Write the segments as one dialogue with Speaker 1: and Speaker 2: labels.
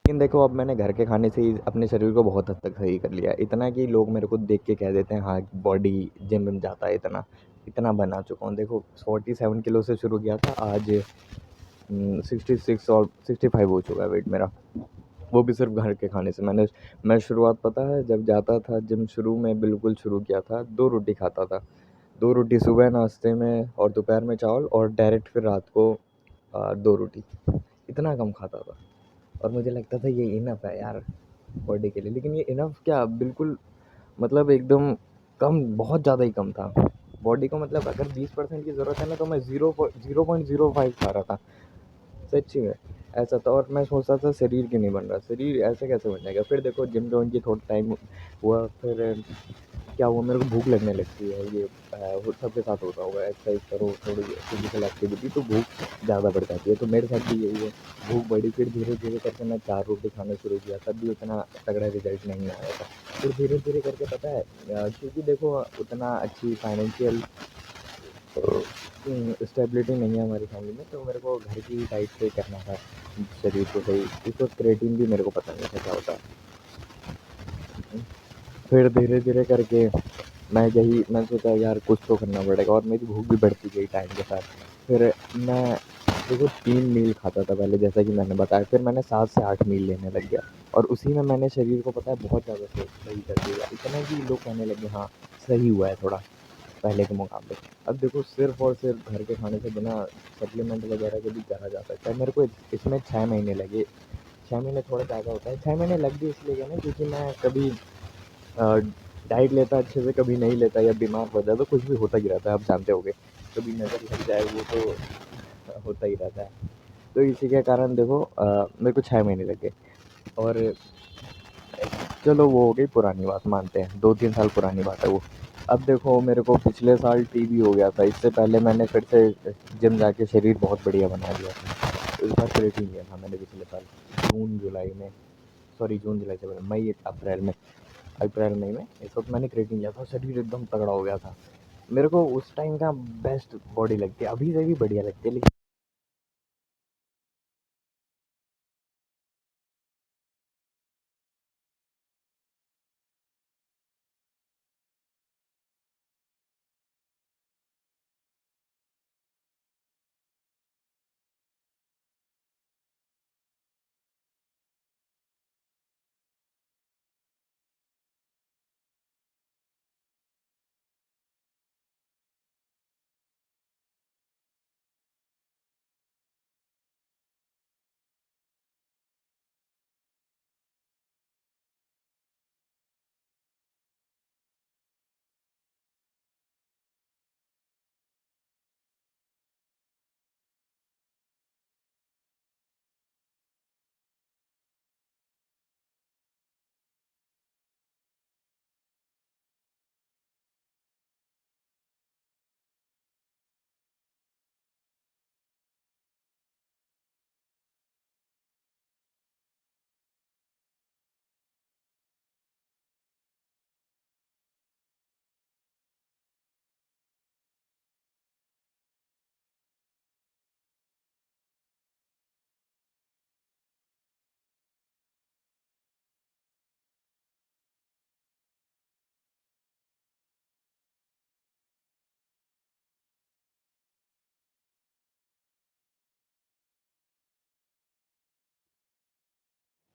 Speaker 1: लेकिन देखो अब मैंने घर के खाने से ही अपने शरीर को बहुत हद तक सही कर लिया है। इतना कि लोग मेरे को देख के कह देते हैं हाँ, बॉडी जिम विम जाता है इतना। इतना बना चुका हूँ। देखो 47 किलो से शुरू किया था, आज 66 और 65 हो चुका है वेट मेरा। वो भी सिर्फ़ घर के खाने से। मैं शुरुआत पता है जब जाता था जिम, शुरू में बिल्कुल शुरू किया था, 2 रोटी खाता था। 2 रोटी सुबह नाश्ते में और दोपहर में चावल, और डायरेक्ट फिर रात को 2 रोटी। इतना कम खाता था और मुझे लगता था ये इनफ़ है यार बॉडी के लिए। लेकिन ये इनफ़ क्या, बिल्कुल मतलब एकदम कम, बहुत ज़्यादा ही कम था। बॉडी को मतलब अगर 20% की ज़रूरत है ना, तो मैं 0.05 खा रहा था। सच्ची में ऐसा था। और मैं सोचता था शरीर क्यों नहीं बन रहा, शरीर ऐसे कैसे बन जाएगा। फिर देखो जिम जॉइन की थोड़ा टाइम हुआ, फिर क्या हुआ, मेरे को भूख लगने लगती है। ये सबके साथ होता होगा, एक्सरसाइज करो थोड़ी फिजिकल एक्टिविटी तो भूख ज़्यादा बढ़ जाती है। तो मेरे साथ भी यही है, भूख बढ़ी। फिर धीरे धीरे करके मैं 4 रोटी खाना शुरू किया, तब भी उतना तगड़ा रिजल्ट नहीं आया था। फिर धीरे धीरे करके पता है क्योंकि देखो उतना अच्छी फाइनेंशियल स्टेबिलिटी नहीं है हमारी फैमिली में, तो मेरे को घर की डाइट से करना था शरीर को सही। इस वक्त क्रिएटिन भी मेरे को पता नहीं था क्या होता है। फिर धीरे धीरे करके मैं सोचा यार कुछ तो करना पड़ेगा, और मेरी भूख भी बढ़ती गई टाइम के साथ। फिर मैं देखो 3 मील खाता था पहले, जैसा कि मैंने बताया। फिर मैंने 7 से 8 मील लेने लग गया, और उसी में मैंने शरीर को पता है बहुत ज़्यादा सही कर दिया। इतना कि लोग कहने लगे हाँ, सही हुआ है थोड़ा पहले के मुकाबले। अब देखो सिर्फ़ और सिर्फ़ घर के खाने से बिना सप्लीमेंट वगैरह के भी करा जा सकता है। मेरे को इसमें 6 महीने लगे। 6 महीने थोड़ा ज़्यादा होता है। 6 महीने लग गए इसलिए गए ना, क्योंकि मैं कभी अ, डाइट लेता अच्छे से, कभी नहीं लेता, या बीमार पड़ जाता, तो कुछ भी होता ही रहता है, आप जानते होंगे। कभी नज़र लग जाए, वो तो होता ही रहता है। तो इसी के कारण देखो मेरे को 6 महीने लगे। और चलो वो हो गई पुरानी बात, मानते हैं 2-3 साल पुरानी बात है वो। अब देखो मेरे को पिछले साल टीबी हो गया था। इससे पहले मैंने फिर से जिम जाके शरीर बहुत बढ़िया बना लिया था। इस बार क्रिएटिन लिया था मैंने पिछले साल जून जुलाई में, सॉरी जून जुलाई से पहले, मई अप्रैल मई में इस वक्त मैंने क्रिएटिन लिया था। शरीर एकदम तगड़ा हो गया था। मेरे को उस टाइम का बेस्ट बॉडी लगती है, अभी से भी बढ़िया लगती है। लेकिन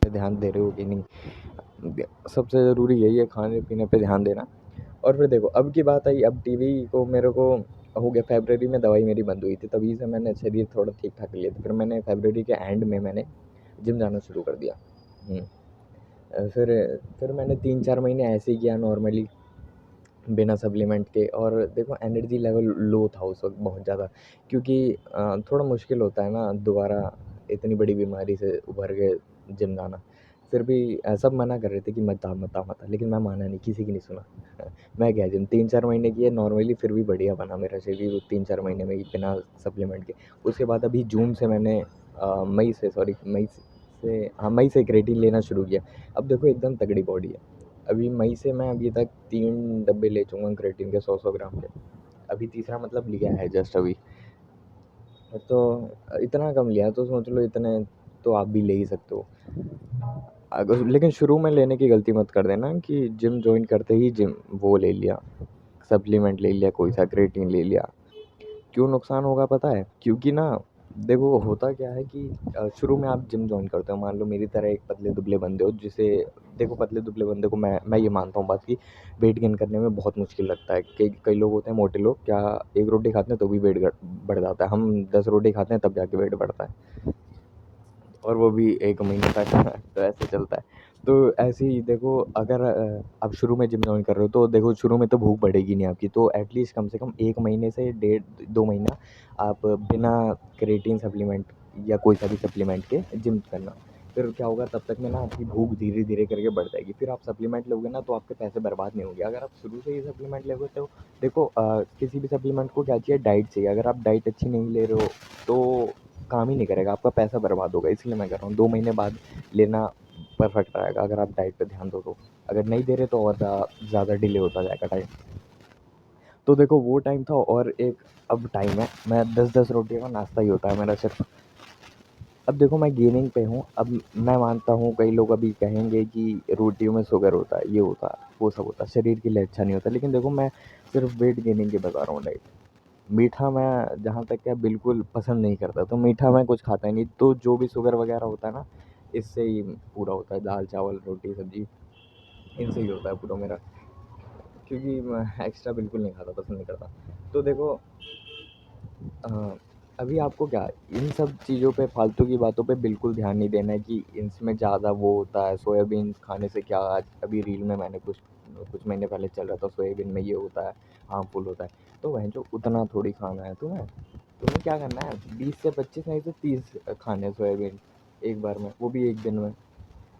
Speaker 1: ध्यान दे रहे हो कि नहीं, सबसे ज़रूरी यही है खाने पीने पे ध्यान देना। और फिर देखो अब की बात आई, अब टीवी को मेरे को हो गया, फरवरी में दवाई मेरी बंद हुई थी, तभी से मैंने शरीर थोड़ा ठीक ठाक लिया था। फिर मैंने फरवरी के एंड में मैंने जिम जाना शुरू कर दिया। फिर मैंने 3-4 महीने ऐसे ही किया नॉर्मली, बिना सप्लीमेंट के। और देखो एनर्जी लेवल लो था उस वक्त बहुत ज़्यादा, क्योंकि थोड़ा मुश्किल होता है ना दोबारा इतनी बड़ी बीमारी से उभर के जिम जाना। फिर भी सब मना कर रहे थे कि मत आ, लेकिन मैं माना नहीं, किसी की नहीं सुना। मैं गया जिम, 3-4 महीने किए नॉर्मली, फिर भी बढ़िया बना मेरा शरीर 3-4 महीने में ही, बिना सप्लीमेंट के। उसके बाद अभी जून से मैंने मई से क्रेटिन लेना शुरू किया। अब देखो एकदम तगड़ी बॉडी है। अभी मई से मैं अभी तक 3 डब्बे ले चुका हूँ क्रेटिन के, 100-100 ग्राम के। अभी तीसरा मतलब लिया है जस्ट अभी। तो इतना कम लिया, तो सोच लो इतने, तो आप भी ले ही सकते हो। अगर लेकिन शुरू में लेने की गलती मत कर देना कि जिम जॉइन करते ही जिम वो ले लिया, सप्लीमेंट ले लिया, कोई सा क्रिएटिन ले लिया। क्यों नुकसान होगा पता है? क्योंकि ना देखो होता क्या है कि शुरू में आप जिम जॉइन करते हो, मान लो मेरी तरह एक पतले दुबले बंदे हो, जिसे देखो पतले दुबले बंदे को मैं ये मानता हूँ बात कि वेट गेन करने में बहुत मुश्किल लगता है। कई कई लोग होते हैं मोटे लोग, क्या एक रोटी खाते हैं तो भी वेट बढ़ जाता है, हम 10 रोटी खाते हैं तब जाके वेट बढ़ता है, और वो भी 1 महीने तक तो ऐसे चलता है। तो ऐसे ही देखो, अगर आप शुरू में जिम जॉइन कर रहे हो तो देखो शुरू में तो भूख बढ़ेगी नहीं आपकी, तो एटलीस्ट कम से कम 1 महीने से 1.5 2 महीना आप बिना क्रिएटिन सप्लीमेंट या कोई सा भी सप्लीमेंट के जिम करना। फिर क्या होगा, तब तक में ना आपकी भूख धीरे धीरे करके बढ़ जाएगी, फिर आप सप्लीमेंट लोगे ना तो आपके पैसे बर्बाद नहीं होंगे। अगर आप शुरू से ही सप्लीमेंट लोगे तो देखो किसी भी सप्लीमेंट को क्या चाहिए, डाइट चाहिए। अगर आप डाइट अच्छी नहीं ले रहे हो तो काम ही नहीं करेगा, आपका पैसा बर्बाद होगा। इसलिए मैं कह रहा हूँ 2 महीने बाद लेना परफेक्ट रहेगा, अगर आप डाइट पे ध्यान दो तो। अगर नहीं दे रहे तो और ज़्यादा डिले होता जाएगा टाइम। तो देखो वो टाइम था, और एक अब टाइम है, मैं 10-10 रोटियों का नाश्ता ही होता है मेरा सिर्फ। अब देखो मैं गेनिंग पे हूँ, अब मैं मानता हूँ कई लोग अभी कहेंगे कि रोटियों में शुगर होता है, ये होता है, वो सब होता है, शरीर के लिए अच्छा नहीं होता, लेकिन देखो मैं सिर्फ वेट गेनिंग की बता रहा हूँ डाइट। मीठा मैं जहाँ तक क्या बिल्कुल पसंद नहीं करता, तो मीठा मैं कुछ खाता ही नहीं, तो जो भी शुगर वगैरह होता है ना, इससे ही पूरा होता है, दाल चावल रोटी सब्जी इनसे ही होता है पूरा मेरा, क्योंकि मैं एक्स्ट्रा बिल्कुल नहीं खाता, पसंद नहीं करता। तो देखो अभी आपको क्या इन सब चीज़ों पे, फालतू की बातों पे बिल्कुल ध्यान नहीं देना है कि इसमें ज़्यादा वो होता है, सोयाबीन खाने से क्या, आज अभी रील में मैंने कुछ कुछ महीने पहले चल रहा था, सोयाबीन में ये होता है, हार्मफुल होता है। तो वह जो उतना थोड़ी खाना है तुम्हें, तुम्हें क्या करना है, 20 से 25 नहीं तो 30 खाने हैं सोयाबीन एक बार में, वो भी एक दिन में।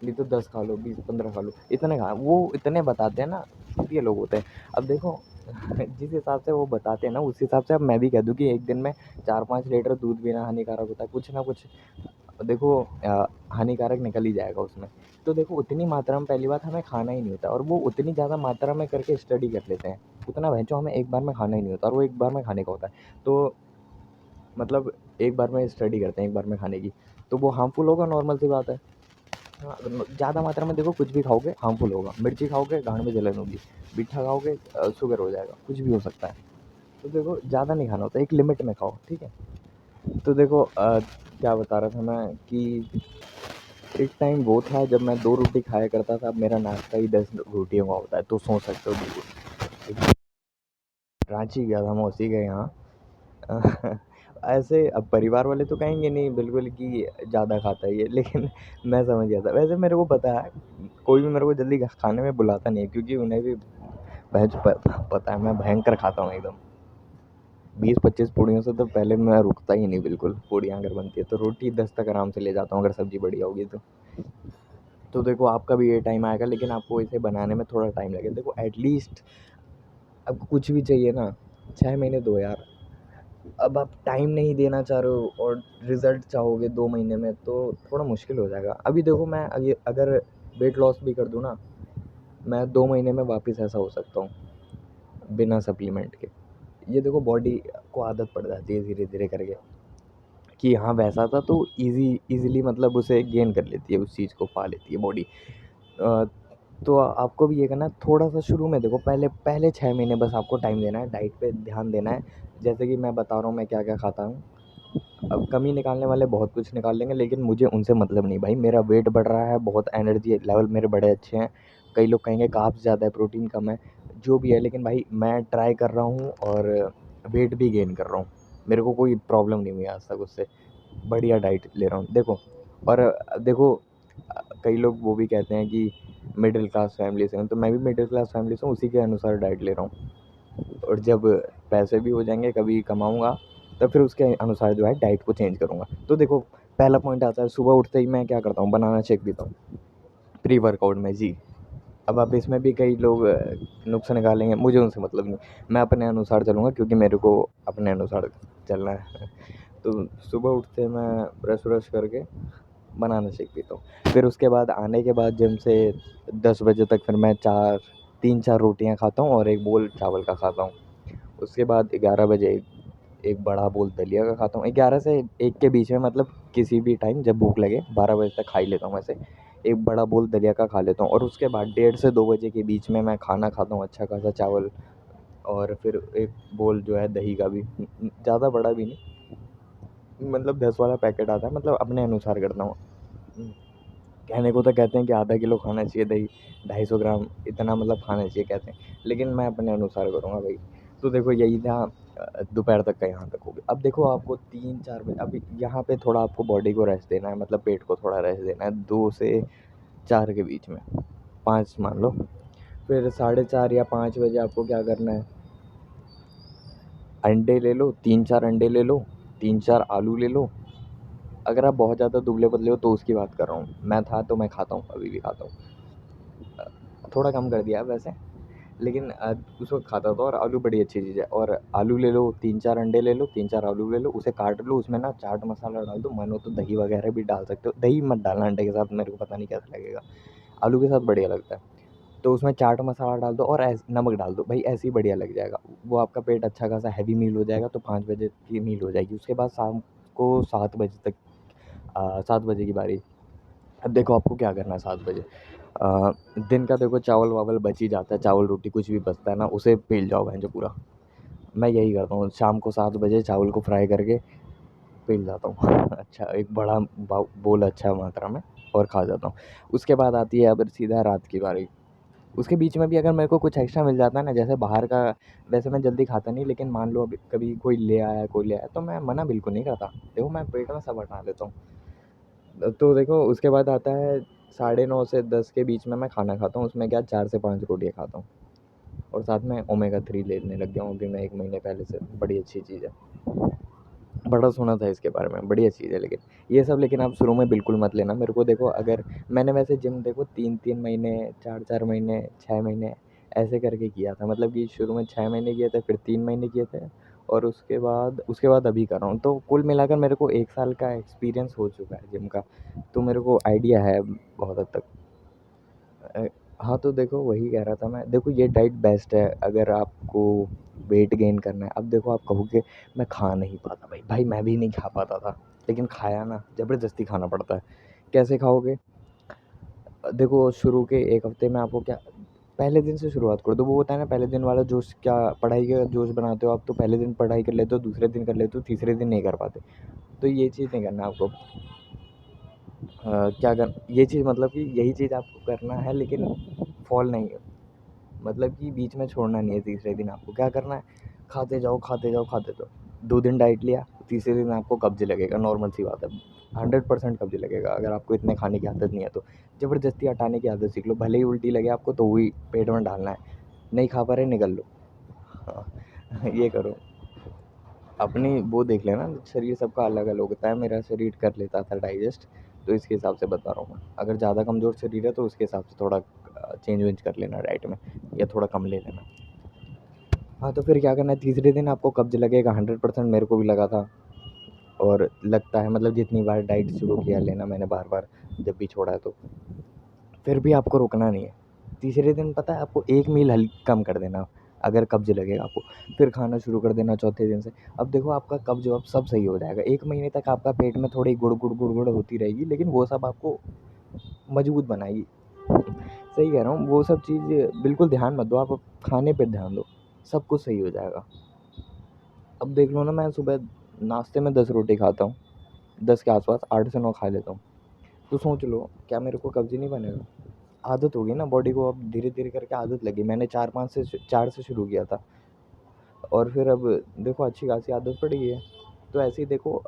Speaker 1: नहीं तो 10 खा लो, 20-15 खा लो, इतने खा, वो इतने बताते हैं ना, ये लोग होते हैं। अब देखो जिस हिसाब से वो बताते हैं ना, उस हिसाब से अब मैं भी कह दूँ कि एक दिन में 4-5 लीटर दूध पीना हानिकारक होता है, कुछ ना कुछ देखो हानिकारक निकल ही जाएगा उसमें। तो देखो उतनी मात्रा में पहली बात हमें खाना ही नहीं होता, और वो उतनी ज़्यादा मात्रा में करके स्टडी कर लेते हैं, उतना भैंचो हमें एक बार में खाना ही नहीं होता, और वो एक बार में खाने का होता है। तो मतलब एक बार में स्टडी करते हैं एक बार में खाने की, तो वो हार्मफुल होगा, नॉर्मल सी बात है। हाँ, ज़्यादा मात्रा में देखो कुछ भी खाओगे हार्मफुल होगा, मिर्ची खाओगे गांड में जलन होगी, मीठा खाओगे शुगर हो जाएगा, कुछ भी हो सकता है। तो देखो ज़्यादा नहीं खाना होता, एक लिमिट में खाओ, ठीक है। तो देखो क्या बता रहा था मैं कि एक टाइम वो था जब मैं 2 रोटी खाया करता था, अब मेरा नाश्ता ही 10 रोटियों का होता है, तो सोच सकते हो बिल्कुल। एक रांची गया था मौसी के यहाँ ऐसे अब परिवार वाले तो कहेंगे नहीं बिल्कुल कि ज़्यादा खाता है ये, लेकिन मैं समझ गया था। वैसे मेरे को पता है कोई भी मेरे को जल्दी खाने में बुलाता नहीं है, क्योंकि उन्हें भी पता है मैं भयंकर खाता हूँ एकदम। 20-25 पूड़ियों से तो पहले मैं रुकता ही नहीं बिल्कुल। पूड़ियाँ अगर बनती है तो रोटी 10 तक आराम से ले जाता हूँ, अगर सब्ज़ी बढ़िया होगी तो। तो देखो आपका भी ये टाइम आएगा, लेकिन आपको इसे बनाने में थोड़ा टाइम लगेगा। देखो एटलीस्ट अब कुछ भी चाहिए ना, 6 महीने दो यार। अब आप टाइम नहीं देना चाह रहे हो और रिज़ल्ट चाहोगे 2 महीने में, तो थोड़ा मुश्किल हो जाएगा। अभी देखो मैं अगर वेट लॉस भी कर दूँ ना, मैं 2 महीने में वापस ऐसा हो सकता हूँ बिना सप्लीमेंट के। ये देखो बॉडी को आदत पड़ जाती है धीरे धीरे करके कि हाँ वैसा था, तो ईज़िली मतलब उसे गेन कर लेती है, उस चीज़ को पा लेती है बॉडी। तो आपको भी ये करना है, थोड़ा-सा शुरू में देखो, पहले पहले 6 महीने बस आपको टाइम देना है, डाइट पे ध्यान देना है। जैसे कि मैं बता रहा हूँ मैं क्या-क्या खाता हूँ। अब कमी निकालने वाले बहुत कुछ निकाल लेंगे, लेकिन मुझे उनसे मतलब नहीं भाई। मेरा वेट बढ़ रहा है, बहुत एनर्जी लेवल मेरे बड़े अच्छे हैं। कई लोग कहेंगे कार्ब्स ज़्यादा है, प्रोटीन कम है, जो भी है, लेकिन भाई मैं ट्राई कर रहा हूँ और वेट भी गेन कर रहा हूँ। मेरे को कोई प्रॉब्लम नहीं हुई आज तक उससे। बढ़िया डाइट ले रहा हूँ देखो। और देखो कई लोग वो भी कहते हैं कि मिडिल क्लास फैमिली से हूँ, तो मैं भी मिडिल क्लास फैमिली से हूँ, उसी के अनुसार डाइट ले रहा हूँ। और जब पैसे भी हो जाएंगे, कभी कमाऊँगा, तब फिर उसके अनुसार जो है डाइट को चेंज करूँगा। तो देखो पहला पॉइंट आता है, सुबह उठते ही मैं क्या करता हूँ, बनाना शेक पीता हूँ प्री वर्कआउट में जी। अब आप इसमें भी कई लोग नुक्स निकालेंगे, मुझे उनसे मतलब नहीं। मैं अपने अनुसार चलूँगा, क्योंकि मेरे को अपने अनुसार चलना है। तो सुबह उठते मैं ब्रश व्रश करके बनाना शेक पीता हूँ। फिर उसके बाद आने के बाद जिम से 10 बजे तक फिर मैं 3-4 रोटियाँ खाता हूँ और एक बोल चावल का खाता हूँ। उसके बाद 11 बजे एक बड़ा बोल दलिया का खाता हूँ। 11 से 1 के बीच में, मतलब किसी भी टाइम जब भूख लगे 12 बजे तक खा ही लेता हूँ वैसे। एक बड़ा बोल दलिया का खा लेता हूँ, और उसके बाद 1:30 से 2 बजे के बीच में मैं खाना खाता हूँ अच्छा खासा चावल, और फिर एक बोल जो है दही का भी, ज़्यादा बड़ा भी नहीं, मतलब 10 वाला पैकेट आता है, मतलब अपने अनुसार करता हूँ। कहने को तो कहते हैं कि आधा किलो खाना चाहिए दही, 250 ग्राम इतना मतलब खाना चाहिए कहते हैं, लेकिन मैं अपने अनुसार करूँगा भाई। तो देखो यही था, दोपहर तक का यहाँ तक हो गया। अब देखो आपको 3-4 बजे, अभी यहाँ पे थोड़ा आपको बॉडी को रेस्ट देना है, मतलब पेट को थोड़ा रेस्ट देना है 2 से 4 के बीच में, 5 मान लो। फिर 4:30 या 5 बजे आपको क्या करना है, अंडे ले लो, 3-4 अंडे ले लो, 3-4 आलू ले लो। अगर आप बहुत ज़्यादा दुबले पतले हो तो उसकी बात कर रहा हूँ, मैं था तो मैं खाता हूँ, अभी भी खाता हूँ, थोड़ा कम कर दिया है वैसे, लेकिन उस वक्त खाता था। और आलू बड़ी अच्छी चीज़ है, और आलू ले लो, 3-4 अंडे ले लो, 3-4 आलू ले लो, उसे काट लो, उसमें ना चाट मसाला डाल दो, मन हो तो दही वगैरह भी डाल सकते हो, दही मत डालना अंडे के साथ, मेरे को पता नहीं कैसा लगेगा, आलू के साथ बढ़िया लगता है। तो उसमें चाट मसाला डाल दो और नमक डाल दो भाई, ऐसे ही बढ़िया लग जाएगा। वो आपका पेट अच्छा खासा हैवी मील हो जाएगा, तो 5 बजे की मील हो जाएगी। उसके बाद शाम को 7 बजे तक, 7 बजे की बारी। अब देखो आपको क्या करना है 7 बजे, अ, दिन का देखो चावल वावल बच ही जाता है, चावल रोटी कुछ भी बचता है ना, उसे पेल जाओ भैंजो पूरा। मैं यही करता हूँ, शाम को 7 बजे चावल को फ्राई करके पेल जाता हूँ अच्छा, एक बड़ा बोल अच्छा मात्रा में, और खा जाता हूँ। उसके बाद आती है अब सीधा रात की बारी। उसके बीच में भी अगर मेरे को कुछ एक्स्ट्रा मिल जाता है ना, जैसे बाहर का, वैसे मैं जल्दी खाता नहीं, लेकिन मान लो अभी कभी कोई ले आया तो मैं मना बिल्कुल नहीं करता। देखो मैं पेट में सब हटा लेता हूँ। तो देखो उसके बाद आता है 9:30 से 10 के बीच में मैं खाना खाता हूँ, उसमें क्या 4 से 5 रोटियाँ खाता हूँ, और साथ में ओमेगा 3 लेने लग गया हूँ अभी मैं 1 महीने पहले से। बड़ी अच्छी चीज़ है, बड़ा सुना था इसके बारे में, बढ़िया चीज़ है। लेकिन ये सब, लेकिन आप शुरू में बिल्कुल मत लेना मेरे को। देखो अगर मैंने वैसे जिम देखो 3-3 महीने, 4-4 महीने, 6 महीने ऐसे करके किया था, मतलब कि शुरू में 6 महीने किए थे, फिर 3 महीने किए थे, और उसके बाद अभी कर रहा हूँ। तो कुल मिलाकर मेरे को 1 साल का एक्सपीरियंस हो चुका है जिम का, तो मेरे को आइडिया है बहुत हद तक। अ, हाँ, तो देखो वही कह रहा था मैं, देखो ये डाइट बेस्ट है अगर आपको वेट गेन करना है। अब देखो आप कहोगे मैं खा नहीं पाता भाई, मैं भी नहीं खा पाता था, लेकिन खाया ना, ज़बरदस्ती खाना पड़ता है। कैसे खाओगे? देखो शुरू के 1 हफ्ते में आपको क्या, पहले दिन से शुरुआत कर दो। वो होता है ना पहले दिन वाला जोश, क्या पढ़ाई का जोश बनाते हो आप, तो पहले दिन पढ़ाई कर लेते हो, दूसरे दिन कर लेते हो, तीसरे दिन नहीं कर पाते। तो ये चीज़ नहीं करना आपको। क्या कर ये चीज़, मतलब कि यही चीज़ आपको करना है, लेकिन फॉल नहीं, मतलब कि बीच में छोड़ना नहीं है। तीसरे दिन आपको क्या करना है, खाते जाओ, खाते जाओ, खाते जाओ। 2 दिन डाइट लिया, तीसरे दिन आपको कब्ज़ लगेगा, नॉर्मल सी बात है। 100% कब्ज़ लगेगा अगर आपको इतने खाने की आदत नहीं है तो। ज़बरदस्ती हटाने की आदत सीख लो, भले ही उल्टी लगे आपको तो वही पेट में डालना है। नहीं खा पा रहे, निगल लो। हाँ, ये करो। अपनी वो देख लेना, शरीर सबका अलग अलग होता है, मेरा शरीर कर लेता था डाइजेस्ट, तो इसके हिसाब से बता रहा हूँ मैं। अगर ज़्यादा कमज़ोर शरीर है तो उसके हिसाब से थोड़ा चेंज वेंज कर लेना डाइट में, या थोड़ा कम ले लेना। हाँ, तो फिर क्या करना है, तीसरे दिन आपको कब्ज़ लगेगा, 100% मेरे को भी लगा था, और लगता है, मतलब जितनी बार डाइट शुरू किया लेना मैंने, बार-बार जब भी छोड़ा है तो। फिर भी आपको रुकना नहीं है। तीसरे दिन पता है आपको 1 मील कम कर देना, अगर कब्ज़ लगेगा आपको, फिर खाना शुरू कर देना चौथे दिन से। अब देखो आपका कब्ज़ अब सब सही हो जाएगा। 1 महीने तक आपका पेट में थोड़ी गुड़-गुड़ होती रहेगी, लेकिन वो सब आपको मजबूत बनाएगी। सही कह रहा हूँ, वो सब चीज़ बिल्कुल ध्यान मत दो, आप अब खाने पे ध्यान दो, सब कुछ सही हो जाएगा। अब देख लो ना, मैं सुबह नाश्ते में 10 रोटी खाता हूँ, 10 के आस-पास, 8 से 9 खा लेता हूँ। तो सोच लो क्या मेरे को कब्ज़ नहीं बनेगा? आदत होगी ना बॉडी को, अब धीरे-धीरे करके आदत लगी। मैंने 4 से शुरू किया था, और फिर अब देखो अच्छी खासी आदत पड़ गई है। तो ऐसे ही देखो,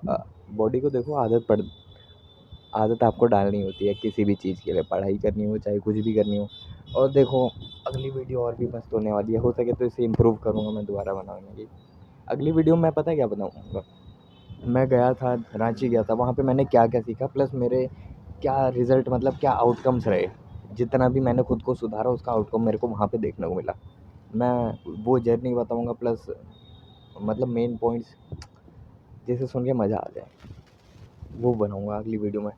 Speaker 1: बॉडी को देखो, आदत आपको डालनी होती है किसी भी चीज़ के लिए, पढ़ाई करनी हो चाहे कुछ भी करनी हो। और देखो अगली वीडियो और भी मस्त होने वाली है, हो सके तो इसे इम्प्रूव करूँगा मैं दोबारा बनाने की। अगली वीडियो में पता है क्या बताऊँगा? मैं गया था, रांची गया था, वहाँ पे मैंने क्या-क्या सीखा, प्लस मेरे क्या रिज़ल्ट, मतलब क्या आउटकम्स रहे। जितना भी मैंने खुद को सुधारा उसका आउटकम मेरे को वहाँ पे देखने को मिला। मैं वो जर्नी बताऊँगा, प्लस मतलब मेन पॉइंट्स जिसे सुन के मज़ा आ जाए, वो बनाऊँगा अगली वीडियो में।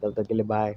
Speaker 1: तब तक के लिए बाय।